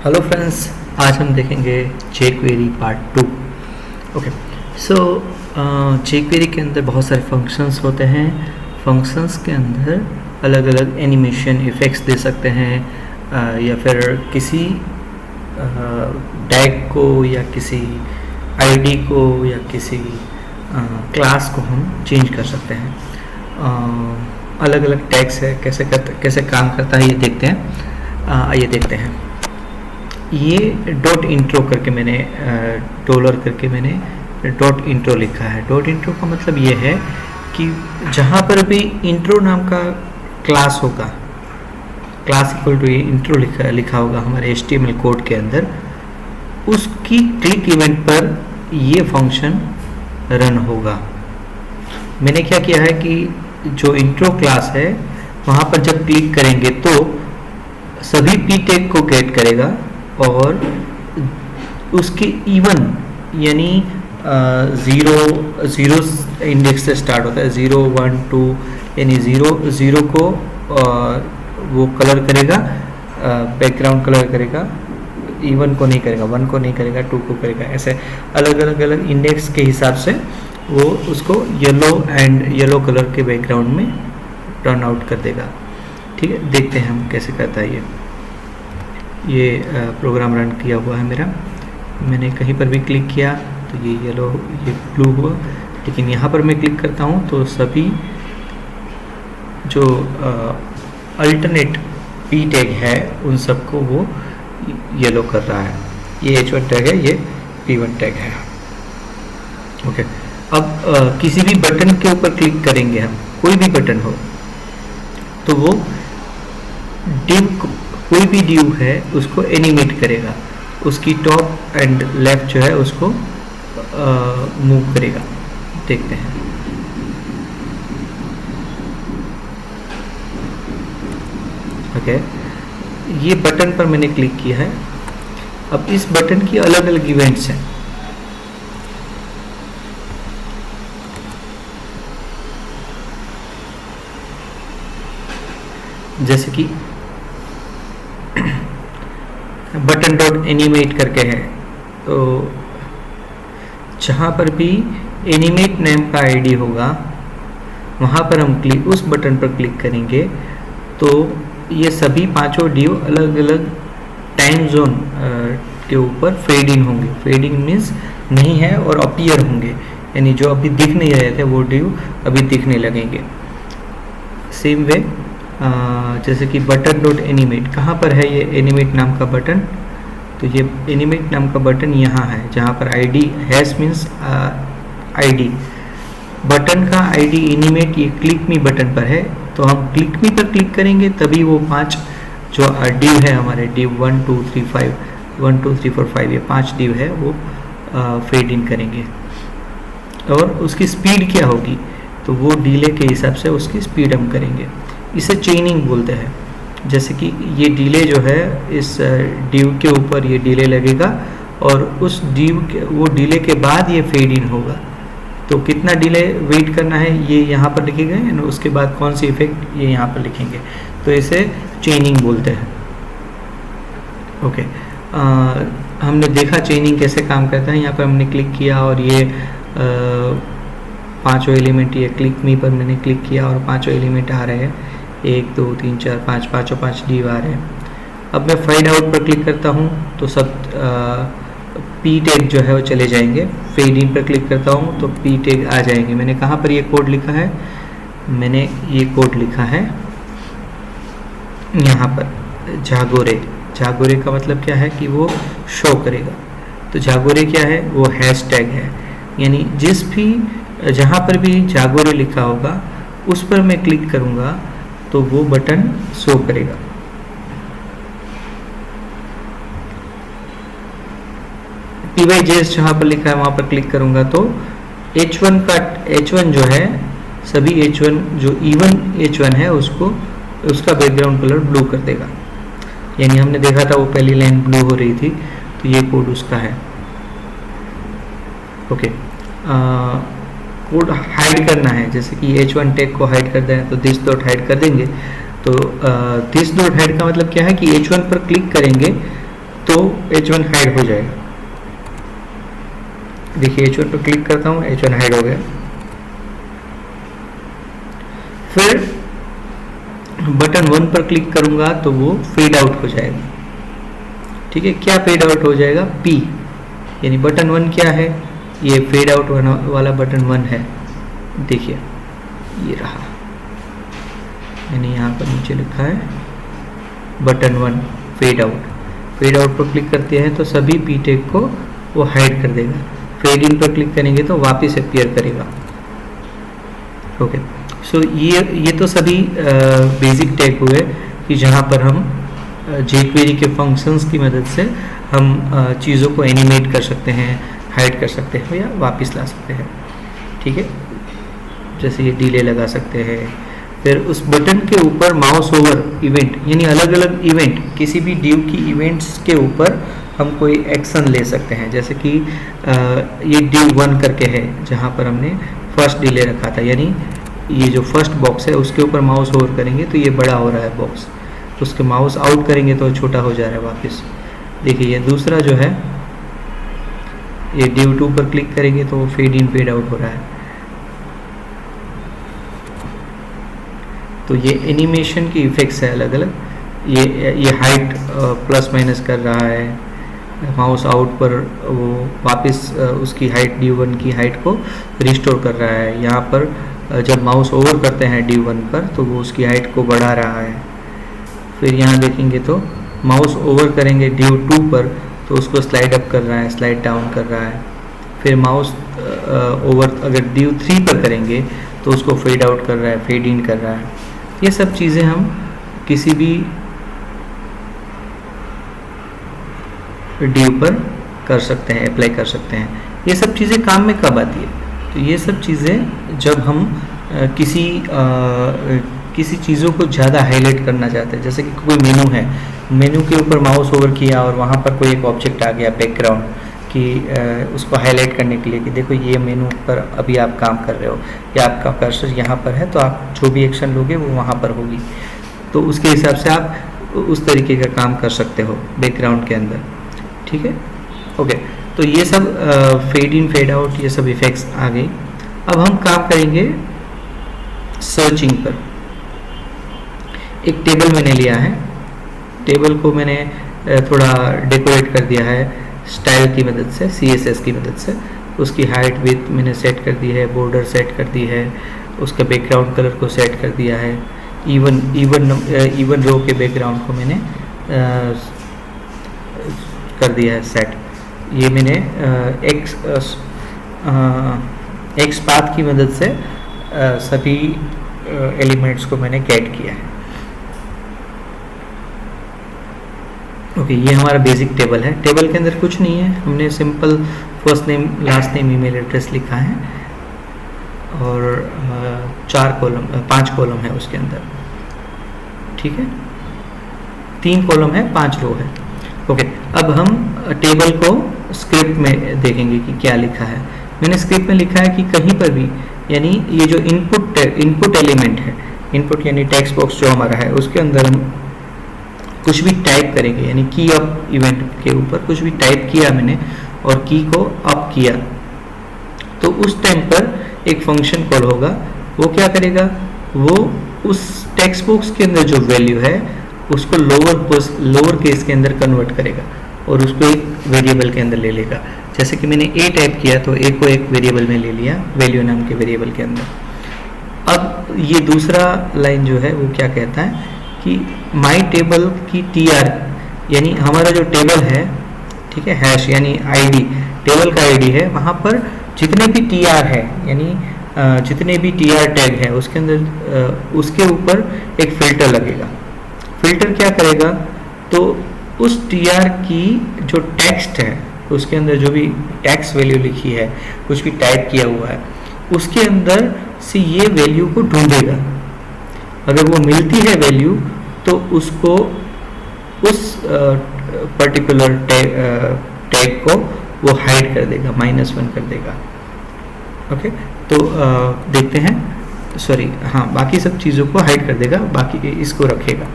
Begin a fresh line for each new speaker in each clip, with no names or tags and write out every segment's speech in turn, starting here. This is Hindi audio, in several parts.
हेलो फ्रेंड्स, आज हम देखेंगे jQuery पार्ट 2। ओके, सो jQuery के अंदर बहुत सारे फंक्शंस होते हैं। फंक्शंस के अंदर अलग अलग एनिमेशन इफ़ेक्ट्स दे सकते हैं, या फिर किसी टैग को या किसी आईडी को या किसी क्लास को हम चेंज कर सकते हैं। अलग अलग टैग्स है, कैसे काम करता है ये देखते हैं। आइए देखते हैं। ये डॉट इंट्रो करके मैंने डॉलर करके मैंने डॉट इंट्रो लिखा है। डॉट इंट्रो का मतलब ये है कि जहाँ पर भी इंट्रो नाम का क्लास होगा, क्लास इक्वल टू इंट्रो लिखा होगा हमारे HTML कोड के अंदर, उसकी क्लिक इवेंट पर ये फंक्शन रन होगा। मैंने क्या किया है कि जो इंट्रो क्लास है वहाँ पर जब क्लिक करेंगे तो सभी पी टैग को गेट करेगा और उसके इवन यानी ज़ीरो इंडेक्स से स्टार्ट होता है, 0 1 2 यानी ज़ीरो को वो कलर करेगा, बैकग्राउंड कलर करेगा। इवन को नहीं करेगा, 1 को नहीं करेगा, 2 को करेगा। ऐसे अलग इंडेक्स के हिसाब से वो उसको येलो कलर के बैकग्राउंड में टर्न आउट कर देगा। ठीक है, देखते हैं हम कैसे करता है ये प्रोग्राम रन किया हुआ है मेरा। मैंने कहीं पर भी क्लिक किया तो ये येलो, ये ब्लू हुआ, लेकिन यहाँ पर मैं क्लिक करता हूँ तो सभी जो अल्टरनेट पी टैग है उन सबको वो येलो कर रहा है। ये H1 टैग है, ये P1 टैग है। ओके, अब किसी भी बटन के ऊपर क्लिक करेंगे हम, कोई भी बटन हो, तो वो डिव, कोई भी डिव है उसको एनिमेट करेगा, उसकी टॉप एंड लेफ्ट जो है उसको मूव करेगा। देखते हैं। ओके, ये बटन पर मैंने क्लिक किया है। अब इस बटन की अलग अलग इवेंट्स हैं। जैसे कि बटन डॉट एनिमेट करके है, तो जहाँ पर भी एनिमेट नेम का आईडी होगा वहाँ पर हम उस बटन पर क्लिक करेंगे तो ये सभी पांचों डिव अलग अलग टाइम जोन के ऊपर फेड इन होंगे। फेड इन मीन्स नहीं है और अपीयर होंगे, यानी जो अभी दिख नहीं रहे थे वो डिव अभी दिखने लगेंगे। सेम वे जैसे कि बटन डॉट एनिमेट, कहाँ पर है ये एनिमेट नाम का बटन? तो ये एनिमेट नाम का बटन यहाँ है, जहाँ पर ID hash means ID, button का आईडी एनिमेट ये क्लिक मी बटन पर है। तो हम क्लिक मी पर क्लिक करेंगे तभी वो 5 जो डिव है हमारे, डिव 1 2 3 5 1 2 3 4 5 ये 5 डिव है वो फेड इन करेंगे। और उसकी स्पीड क्या होगी? तो वो डिले के हिसाब से उसकी स्पीड हम करेंगे। इसे चेनिंग बोलते हैं। जैसे कि ये डिले जो है, इस डिव के ऊपर ये डिले लगेगा और उस डिव के वो डिले के बाद ये फेड इन होगा। तो कितना डिले वेट करना है ये यहाँ पर लिखेंगे और उसके बाद कौन सी इफेक्ट ये यहाँ पर लिखेंगे। तो इसे चेनिंग बोलते हैं। ओके, हमने देखा चेनिंग कैसे काम करता है। यहाँ पर हमने क्लिक किया और ये पांचों एलिमेंट, ये क्लिक मी पर मैंने क्लिक किया और पांचों एलिमेंट आ रहे हैं, 1 2 3 4 5, पाँचों 5 डिव आ रहे हैं। अब मैं फाइंड आउट पर क्लिक करता हूँ तो सब पी टैग जो है वो चले जाएंगे। फेड इन पर क्लिक करता हूँ तो पी टैग आ जाएंगे। मैंने कहाँ पर ये कोड लिखा है? मैंने ये कोड लिखा है यहाँ पर, जागोरे का मतलब क्या है कि वो शो करेगा। तो जागोरे क्या है? वो हैश टैग है, यानी जिस भी जहाँ पर भी जागोरे लिखा होगा उस पर मैं क्लिक करूँगा तो वो बटन शो करेगा। PYJS जहाँ पर लिखा है वहाँ पर क्लिक करूँगा तो H1 जो है, सभी H1 जो इवन H1 है उसका बैकग्राउंड कलर ब्लू कर देगा। यानी हमने देखा था वो पहली लाइन ब्लू हो रही थी, तो ये कोड उसका है। ओके, कोड हाइड करना है, जैसे कि H1 टैग को हाइड करना है तो दिस डॉट हाइड कर देंगे। तो दिस डॉट हाइड का मतलब क्या है कि H1 पर क्लिक करेंगे तो H1 हाइड हो जाएगा। देखिए H1 पर क्लिक करता हूँ, H1 हाइड हो गया। फिर बटन 1 पर क्लिक करूंगा तो वो फेड आउट हो जाएगा। ठीक है, क्या फेड आउट हो जाएगा? P, यानी बटन 1 क्या है? ये फेड आउट वाला बटन 1 है। देखिए ये रहा, यानी यहाँ पर नीचे लिखा है button 1 fade out. Fade out पर क्लिक करते हैं तो सभी पी टैग को वो हाइड कर देगा। फेड इन पर क्लिक करेंगे तो वापस अपीयर करेगा। ओके, सो ये तो सभी बेसिक टैग हुए कि जहाँ पर हम jQuery के फंक्शंस की मदद से हम चीज़ों को एनिमेट कर सकते हैं, हाइड कर सकते हैं या वापस ला सकते हैं। ठीक है, जैसे ये डिले लगा सकते हैं। फिर उस बटन के ऊपर माउस ओवर इवेंट, यानी अलग अलग इवेंट, किसी भी ड्यू की इवेंट्स के ऊपर हम कोई एक्शन ले सकते हैं। जैसे कि ये ड्यू 1 करके है जहाँ पर हमने फर्स्ट डिले रखा था, यानी ये जो फर्स्ट बॉक्स है उसके ऊपर माउस ओवर करेंगे तो ये बड़ा हो रहा है बॉक्स, उसके माउस आउट करेंगे तो छोटा हो जा रहा है वापस। देखिए ये दूसरा जो है, ये ड्यू 2 पर क्लिक करेंगे तो फेड इन फेड आउट हो रहा है। तो ये एनिमेशन की इफेक्ट्स है अलग अलग। ये हाइट प्लस माइनस कर रहा है, माउस आउट पर वो वापस उसकी हाइट D1 की हाइट को रिस्टोर कर रहा है। यहाँ पर जब माउस ओवर करते हैं D1 पर तो वो उसकी हाइट को बढ़ा रहा है। फिर यहाँ देखेंगे तो माउस ओवर करेंगे D2 पर तो उसको स्लाइड अप कर रहा है, स्लाइड डाउन कर रहा है। फिर माउस ओवर अगर D3 पर करेंगे तो उसको फेड आउट कर रहा है, फेड इन कर रहा है। ये सब चीज़ें हम किसी भी ड्यू पर कर सकते हैं, अप्लाई कर सकते हैं। ये सब चीज़ें काम में कब आती है? तो ये सब चीज़ें जब हम किसी चीज़ों को ज़्यादा हाईलाइट करना चाहते हैं। जैसे कि कोई मेनू है, मेनू के ऊपर माउस ओवर किया और वहाँ पर कोई एक ऑब्जेक्ट आ गया बैकग्राउंड कि उसको हाईलाइट करने के लिए कि देखो ये मेनू पर अभी आप काम कर रहे हो या आपका कर्सर यहाँ पर है तो आप जो भी एक्शन लोगे वो वहाँ पर होगी। तो उसके हिसाब से आप उस तरीके का काम कर सकते हो बैकग्राउंड के अंदर। ठीक है, ओके। तो ये सब फेड इन फेड आउट ये सब इफेक्ट्स आ गई। अब हम काम करेंगे सर्चिंग पर। एक टेबल मैंने लिया है, टेबल को मैंने थोड़ा डेकोरेट कर दिया है स्टाइल की मदद से, CSS की मदद से। उसकी हाइट विड्थ मैंने सेट कर दी है, बॉर्डर सेट कर दी है, उसका बैकग्राउंड कलर को सेट कर दिया है। इवन रो के बैकग्राउंड को मैंने कर दिया है सेट। ये मैंने एक्स पाथ की मदद से सभी एलिमेंट्स को मैंने गेट किया है। ओके, ये हमारा बेसिक टेबल है। टेबल के अंदर कुछ नहीं है, हमने simple first name last name email address लिखा है और 5 कॉलम है उसके अंदर। ठीक है, 3 कॉलम है, 5 रो है। ओके, अब हम टेबल को स्क्रिप्ट में देखेंगे कि क्या लिखा है। मैंने स्क्रिप्ट में लिखा है कि कहीं पर भी, यानी ये जो इनपुट एलिमेंट है, इनपुट यानी टेक्स्ट बॉक्स जो हमारा है उसके अंदर हम कुछ भी टाइप करेंगे, यानी की अप इवेंट के ऊपर कुछ भी टाइप किया मैंने और की को अप किया तो उस टाइम पर एक फंक्शन कॉल होगा। वो क्या करेगा, वो उस टेक्स्ट बॉक्स के अंदर जो वैल्यू है उसको लोअर केस के अंदर कन्वर्ट करेगा और उसको एक वेरिएबल के अंदर ले लेगा। जैसे कि मैंने a टाइप किया तो a को एक वेरिएबल में ले लिया, वैल्यू नाम के वेरिएबल के अंदर। अब ये दूसरा लाइन जो है वो क्या कहता है कि माई टेबल की tr, यानी हमारा जो टेबल है, ठीक है, हैश यानी आईडी, टेबल का आईडी है, वहाँ पर जितने भी tr है यानी जितने भी tr टैग है उसके अंदर उसके ऊपर एक फिल्टर लगेगा। फिल्टर क्या करेगा, तो उस tr की जो टेक्स्ट है उसके अंदर जो भी टेक्स्ट वैल्यू लिखी है, कुछ भी टाइप किया हुआ है, उसके अंदर से ये वैल्यू को ढूंढेगा। अगर वो मिलती है वैल्यू तो उसको उस पर्टिकुलर टैग को वो हाइड कर देगा, -1 कर देगा। ओके, तो देखते हैं, सॉरी हाँ, बाकी सब चीज़ों को हाइड कर देगा, बाकी इसको रखेगा।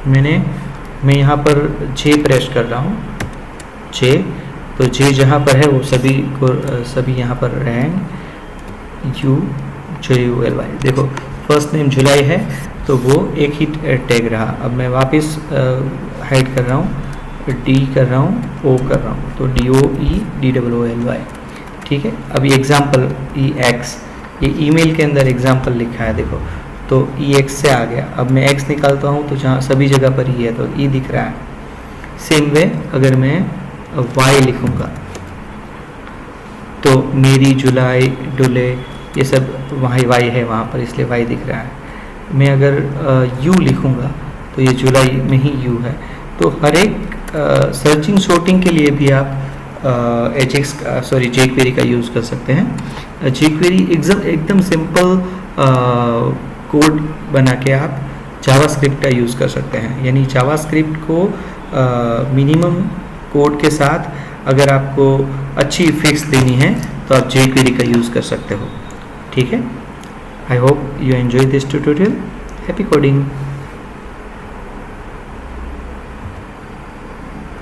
मैं यहाँ पर जे प्रेस कर रहा हूँ, जे, तो जे जहाँ पर है वो सभी यहाँ पर रहेंगे, UJULY। देखो फर्स्ट नेम जुलाई है तो वो एक ही टैग रहा। अब मैं वापस हाइड कर रहा हूँ, D कर रहा हूँ, O कर रहा हूँ, तो DOEDOOLY। ठीक है। अभी एग्जाम्पल EX, ये ईमेल के अंदर एग्जाम्पल लिखा है देखो, तो EX से आ गया। अब मैं X निकालता हूँ तो जहाँ सभी जगह पर E है तो E दिख रहा है। सेम वे अगर मैं Y लिखूँगा तो मेरी, जुलाई, डुले, ये सब वहाँ Y है वहाँ पर, इसलिए Y दिख रहा है। मैं अगर U लिखूँगा तो ये जुलाई में ही U है। तो हर एक सर्चिंग शॉर्टिंग के लिए भी आप jQuery का यूज़ कर सकते हैं। jQuery एकदम सिंपल कोड बना के आप जावास्क्रिप्ट का यूज़ कर सकते हैं। यानी जावास्क्रिप्ट को मिनिमम कोड के साथ अगर आपको अच्छी फिक्स देनी है तो आप jQuery का यूज़ कर सकते हो। ठीक है। I hope you enjoy this tutorial. Happy coding.